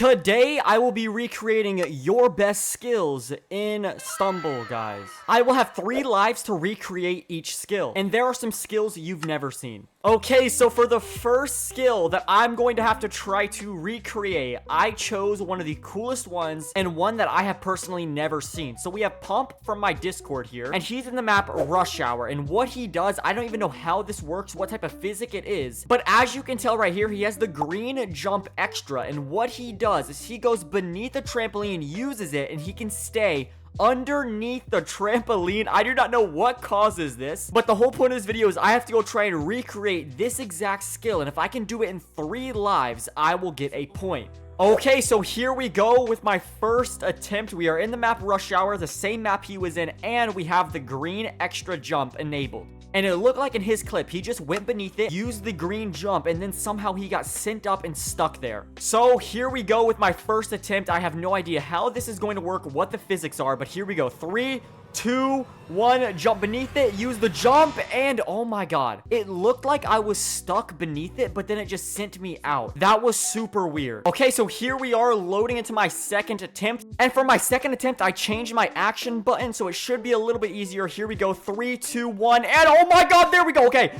Today, I will be recreating your best skills in Stumble, guys. I will have 3 lives to recreate each skill, and there are some skills you've never seen. Okay, so for the first skill that I'm going to have to try to recreate, I chose one of the coolest ones and one that I have personally never seen. So we have Pump from my Discord here, and he's in the map Rush Hour, and what he does, I don't even know how this works, what type of physic it is, but as you can tell right here, he has the green jump extra, and what he does is he goes beneath the trampoline, uses it, and he can stay underneath the trampoline. I do not know what causes this, but the whole point of this video is I have to go try and recreate this exact skill, and if I can do it in 3 lives, I will get a point. Okay, so here we go with my first attempt. We are in the map Rush Hour, the same map he was in, and we have the green extra jump enabled. And it looked like in his clip, he just went beneath it, used the green jump, and then somehow he got sent up and stuck there. So here we go with my first attempt. I have no idea how this is going to work, what the physics are, but here we go. 3, 2, 1, jump beneath it, use the jump, and oh my god. It looked like I was stuck beneath it, but then it just sent me out. That was super weird. Okay, so here we are loading into my second attempt. And for my second attempt, I changed my action button, so it should be a little bit easier. Here we go. 3, 2, 1, and oh my god, there we go. Okay.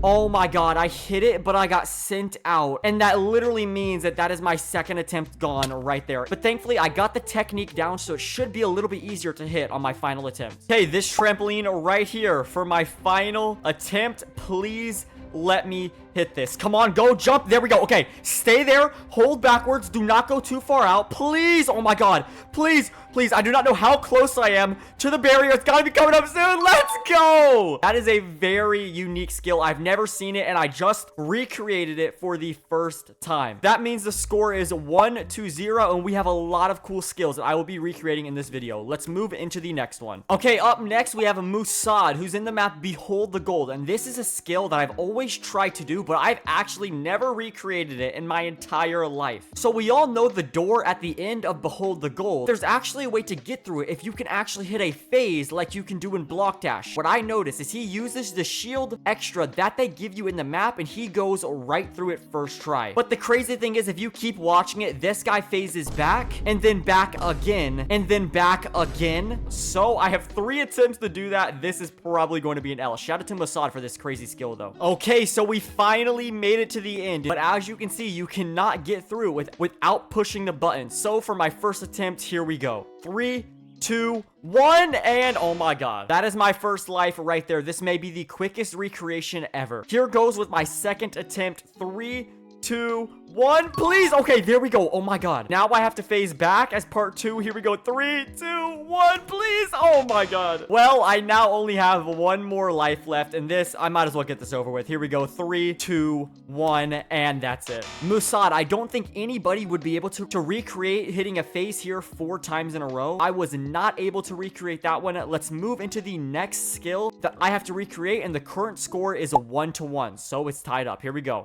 Oh my god, I hit it, but I got sent out. And that literally means that that is my second attempt gone right there. But thankfully, I got the technique down, so it should be a little bit easier to hit on my final attempt. Okay, this trampoline right here for my final attempt. Please let me hit this. Come on, go jump. There we go. Okay, stay there. Hold backwards. Do not go too far out. Please. Oh my god. Please, please. I do not know how close I am to the barrier. It's got to be coming up soon. Let's go. That is a very unique skill. I've never seen it, and I just recreated it for the first time. That means the score is 1-0, and we have a lot of cool skills that I will be recreating in this video. Let's move into the next one. Okay, up next, we have a Musad, who's in the map Behold the Gold, and this is a skill that I've always tried to do, but I've actually never recreated it in my entire life. So we all know the door at the end of Behold the Gold. There's actually a way to get through it if you can actually hit a phase like you can do in Block Dash. What I noticed is he uses the shield extra that they give you in the map, and he goes right through it first try. But the crazy thing is, if you keep watching it, this guy phases back, and then back again, and then back again. So I have 3 attempts to do that. This is probably going to be an L. Shout out to Masad for this crazy skill though. Okay, so we finally made it to the end, but as you can see, you cannot get through without pushing the button. So for my first attempt, here we go. 3, 2, 1, and oh my god. That is my first life right there. This may be the quickest recreation ever. Here goes with my second attempt. 3, 2, 1, please. Okay, there we go. Oh my god. Now I have to phase back as part 2. Here we go. 3, 2, 1, please. Oh my god. Well, I now only have 1 more life left, and this, I might as well get this over with. Here we go. 3, 2, 1, and that's it. Musad, I don't think anybody would be able to recreate hitting a phase here 4 times in a row. I was not able to recreate that one. Let's move into the next skill that I have to recreate, and the current score is a 1-1, so it's tied up. Here we go.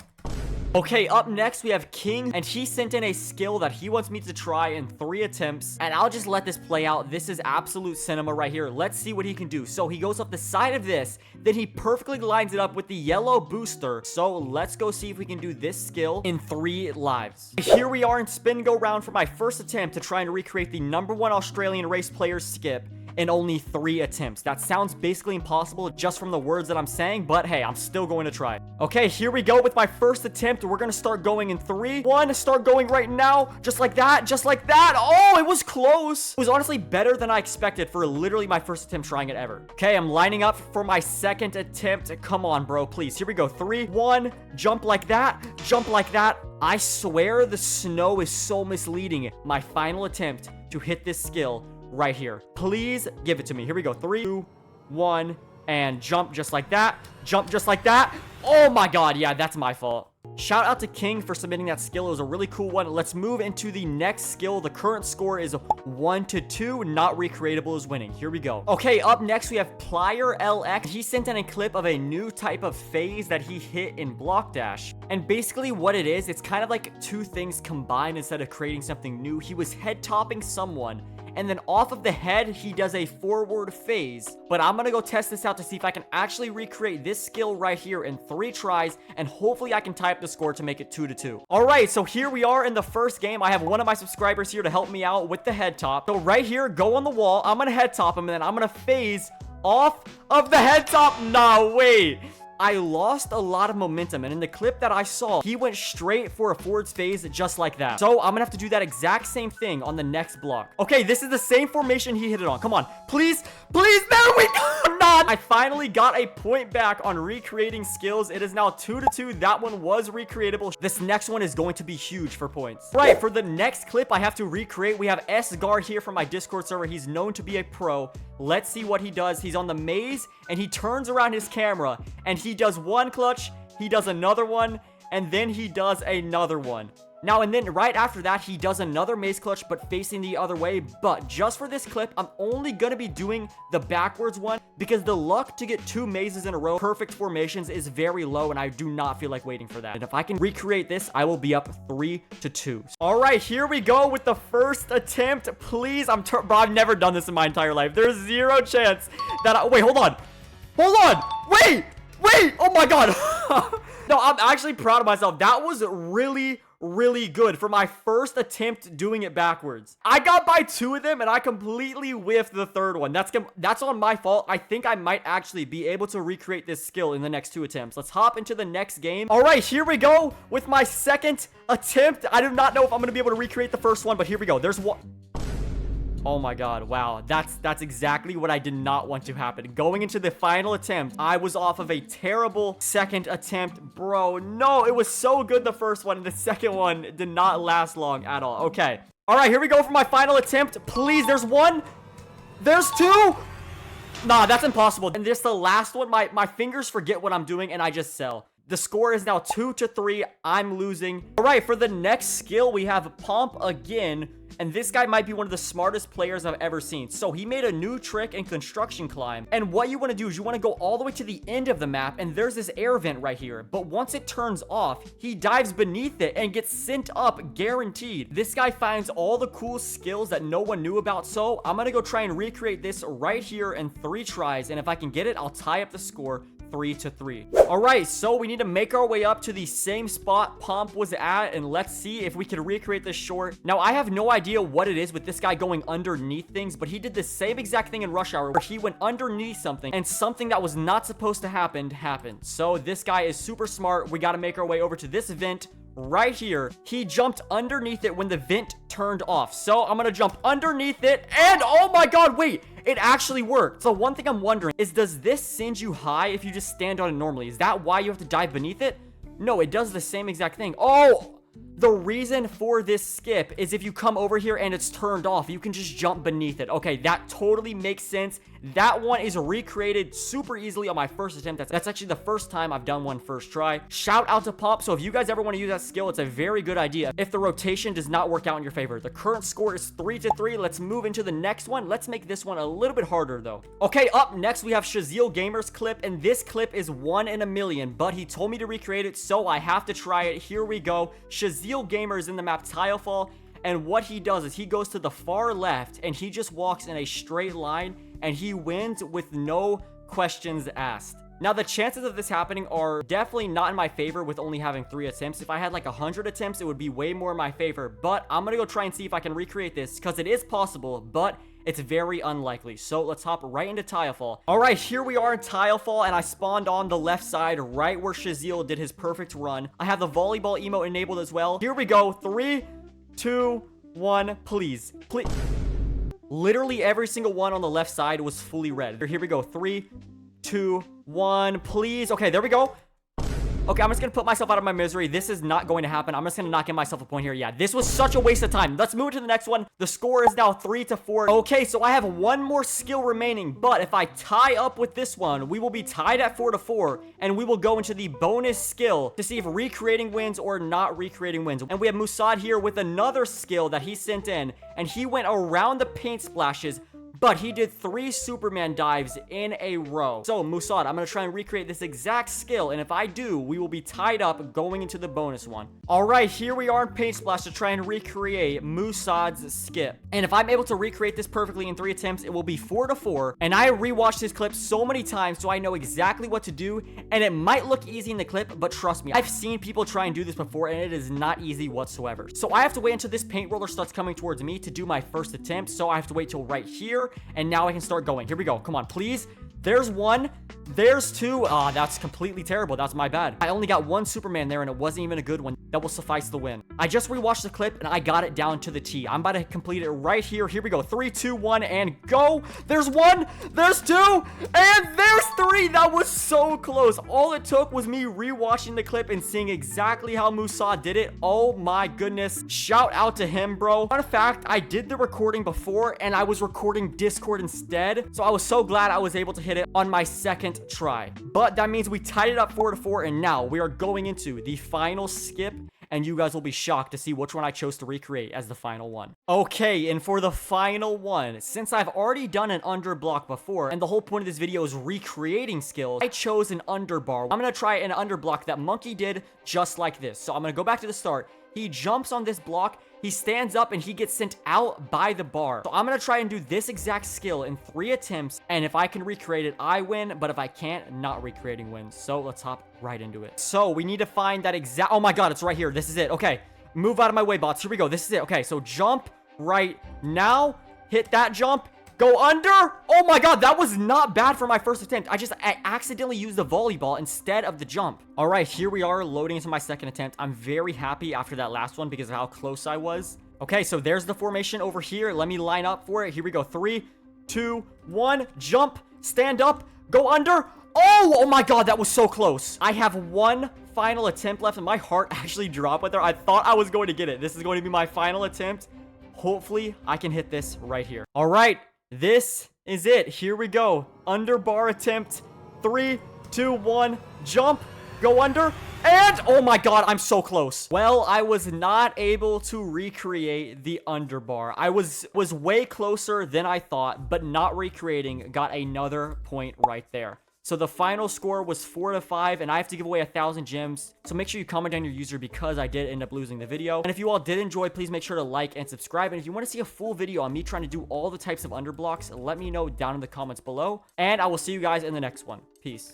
Okay, up next we have King, and he sent in a skill that he wants me to try in 3 attempts, and I'll just let this play out. This is absolute cinema right here. Let's see what he can do. So he goes up the side of this, then he perfectly lines it up with the yellow booster. So let's go see if we can do this skill in 3 lives. Here we are in spin go round for my first attempt to try and recreate the #1 Australian race player skip in only 3 attempts. That sounds basically impossible just from the words that I'm saying, but hey, I'm still going to try. Okay, here we go with my first attempt. We're gonna start going in 3, 1, start going right now, just like that, just like that. Oh, it was close. It was honestly better than I expected for literally my first attempt trying it ever. Okay, I'm lining up for my second attempt. Come on, bro, please. Here we go. 3, 1, jump like that, jump like that. I swear the snow is so misleading. My final attempt to hit this skill right here. Please give it to me. Here we go. 3, 2, 1, and jump just like that. Jump just like that. Oh my god. Yeah, that's my fault. Shout out to King for submitting that skill. It was a really cool one. Let's move into the next skill. The current score is 1-2. Not recreatable is winning. Here we go. Okay, up next we have Plier LX. He sent in a clip of a new type of phase that he hit in Block Dash. And basically what it is, it's kind of like 2 things combined instead of creating something new. He was head topping someone, and then off of the head, he does a forward phase. But I'm gonna go test this out to see if I can actually recreate this skill right here in 3 tries, and hopefully I can tie up the score to make it 2-2. All right, so here we are in the first game. I have one of my subscribers here to help me out with the head top. So right here, go on the wall. I'm gonna head top him, and then I'm gonna phase off of the head top. Nah, wait. I lost a lot of momentum, and in the clip that I saw, he went straight for a forward phase just like that. So I'm gonna have to do that exact same thing on the next block. Okay, this is the same formation he hit it on. Come on, please, please, there we go. Not. I finally got a point back on recreating skills. It is now 2-2. That one was recreatable. This next one is going to be huge for points. Right, for the next clip I have to recreate, we have S-Gar here from my Discord server. He's known to be a pro. Let's see what he does. He's on the maze, and he turns around his camera, and he does one clutch, he does another one, and then he does another one. Now, and then right after that, he does another maze clutch, but facing the other way. But just for this clip, I'm only going to be doing the backwards one because the luck to get 2 mazes in a row, perfect formations, is very low, and I do not feel like waiting for that. And if I can recreate this, I will be up 3-2. All right, here we go with the first attempt. Please, bro, I've never done this in my entire life. There's 0 chance that wait, hold on. Hold on. Wait. Oh my God. No, I'm actually proud of myself. That was really good for my first attempt doing it backwards. I got by 2 of them, and I completely whiffed the third one. That's on my fault. I think I might actually be able to recreate this skill in the next 2 attempts. Let's hop into the next game. All right, here we go with my second attempt. I do not know if I'm going to be able to recreate the first one, but here we go. There's one. Oh my God, wow, that's exactly what I did not want to happen. Going into the final attempt, I was off of a terrible second attempt. Bro, no, it was so good the first one, and the second one did not last long at all. Okay, all right, here we go for my final attempt. Please, there's 1, there's 2. Nah, that's impossible. And this the last one. My fingers forget what I'm doing, and I just sell. The score is now 2-3. I'm losing. All right, for the next skill, we have Pomp again. And this guy might be one of the smartest players I've ever seen. So he made a new trick in construction climb. And what you want to do is you want to go all the way to the end of the map. And there's this air vent right here. But once it turns off, he dives beneath it and gets sent up guaranteed. This guy finds all the cool skills that no one knew about. So I'm going to go try and recreate this right here in 3 tries. And if I can get it, I'll tie up the score 3-3. All right, so we need to make our way up to the same spot Pomp was at, and let's see if we can recreate this short. Now, I have no idea what it is with this guy going underneath things, but he did the same exact thing in Rush Hour where he went underneath something, and something that was not supposed to happen happened. So this guy is super smart. We got to make our way over to this vent right here. He jumped underneath it when the vent turned off. So I'm gonna jump underneath it, and oh my God, wait, it actually worked. So one thing I'm wondering is, does this send you high if you just stand on it normally? Is that why you have to dive beneath it? No, it does the same exact thing. Oh, the reason for this skip is if you come over here and it's turned off, you can just jump beneath it. Okay, that totally makes sense. That one is recreated super easily on my first attempt. That's actually the first time I've done one first try. Shout out to Pomp. So if you guys ever want to use that skill, it's a very good idea if the rotation does not work out in your favor. The current score is 3-3. Let's move into the next one. Let's make this one a little bit harder though. Okay, up next we have Shazeel Gamer's clip, and this clip is 1 in a million, but he told me to recreate it, so I have to try it. Here we go. Shazeel Gamer is in the map Tilefall, and what he does is he goes to the far left and he just walks in a straight line, and he wins with no questions asked. Now, the chances of this happening are definitely not in my favor with only having 3 attempts. If I had like 100 attempts, it would be way more in my favor, but I'm gonna go try and see if I can recreate this because it is possible, but it's very unlikely. So let's hop right into Tilefall. All right, here we are in Tilefall, and I spawned on the left side right where Shazeel did his perfect run. I have the volleyball emote enabled as well. Here we go. 3, 2, 1, please. Literally every single one on the left side was fully red. Here we go. 3, 2, 1, please. Okay, there we go. Okay, I'm just gonna put myself out of my misery. This is not going to happen. I'm just gonna knock in myself a point here. Yeah, this was such a waste of time. Let's move to the next one. The score is now 3-4. Okay, so I have one more skill remaining, but if I tie up with this one, we will be tied at 4-4, and we will go into the bonus skill to see if recreating wins or not recreating wins. And we have Musad here with another skill that he sent in, and he went around the paint splashes, but he did 3 Superman dives in a row. So, Musad, I'm gonna try and recreate this exact skill, and if I do, we will be tied up going into the bonus one. All right, here we are in Paint Splash to try and recreate Musad's skip. And if I'm able to recreate this perfectly in 3 attempts, it will be 4-4. And I rewatched this clip so many times, so I know exactly what to do. And it might look easy in the clip, but trust me, I've seen people try and do this before, and it is not easy whatsoever. So I have to wait until this paint roller starts coming towards me to do my first attempt. So I have to wait till right here, and now I can start going. Here we go. Come on, please. There's 1. There's 2. Ah, that's completely terrible. That's my bad. I only got 1 Superman there, and it wasn't even a good one. That will suffice the win. I just rewatched the clip, and I got it down to the T. I'm about to complete it right here. Here we go. 3, 2, 1, and go. There's 1. There's 2. And there's 3. That was so close. All it took was me rewatching the clip and seeing exactly how Musad did it. Oh my goodness. Shout out to him, bro. Fun fact, I did the recording before, and I was recording Discord instead. So I was so glad I was able to hit it on my second try. But that means we tied it up 4-4, and now we are going into the final skip, and you guys will be shocked to see which one I chose to recreate as the final one. Okay, and for the final one, since I've already done an underblock before, and the whole point of this video is recreating skills, I chose an underbar. I'm gonna try an underblock that Monkey did just like this. So I'm gonna go back to the start. He jumps on this block, he stands up, and he gets sent out by the bar. So I'm gonna try and do this exact skill in 3 attempts, and if I can recreate it, I win, but if I can't, not recreating wins. So let's hop right into it. So we need to find that exact... Oh my god, it's right here. This is it. Okay, move out of my way, bots. Here we go. This is it. Okay, so jump right now. Hit that jump. Go under. Oh my god, that was not bad for my first attempt. I accidentally used the volleyball instead of the jump. All right, here we are loading into my second attempt. I'm very happy after that last one because of how close I was. Okay, so there's the formation over here. Let me line up for it. Here we go. 3, 2, 1. Jump. Stand up. Go under. Oh my god, that was so close. I have 1 final attempt left, and my heart actually dropped right there. I thought I was going to get it. This is going to be my final attempt. Hopefully, I can hit this right here. All right. This is it. Here we go. Underbar attempt. 3, 2, 1. Jump. Go under. And oh my god, I'm so close. Well, I was not able to recreate the underbar. I was way closer than I thought, but not recreating got another point right there. So the final score was 4-5, and I have to give away 1,000 gems. So make sure you comment down your user because I did end up losing the video. And if you all did enjoy, please make sure to like and subscribe. And if you want to see a full video on me trying to do all the types of underblocks, let me know down in the comments below. And I will see you guys in the next one. Peace.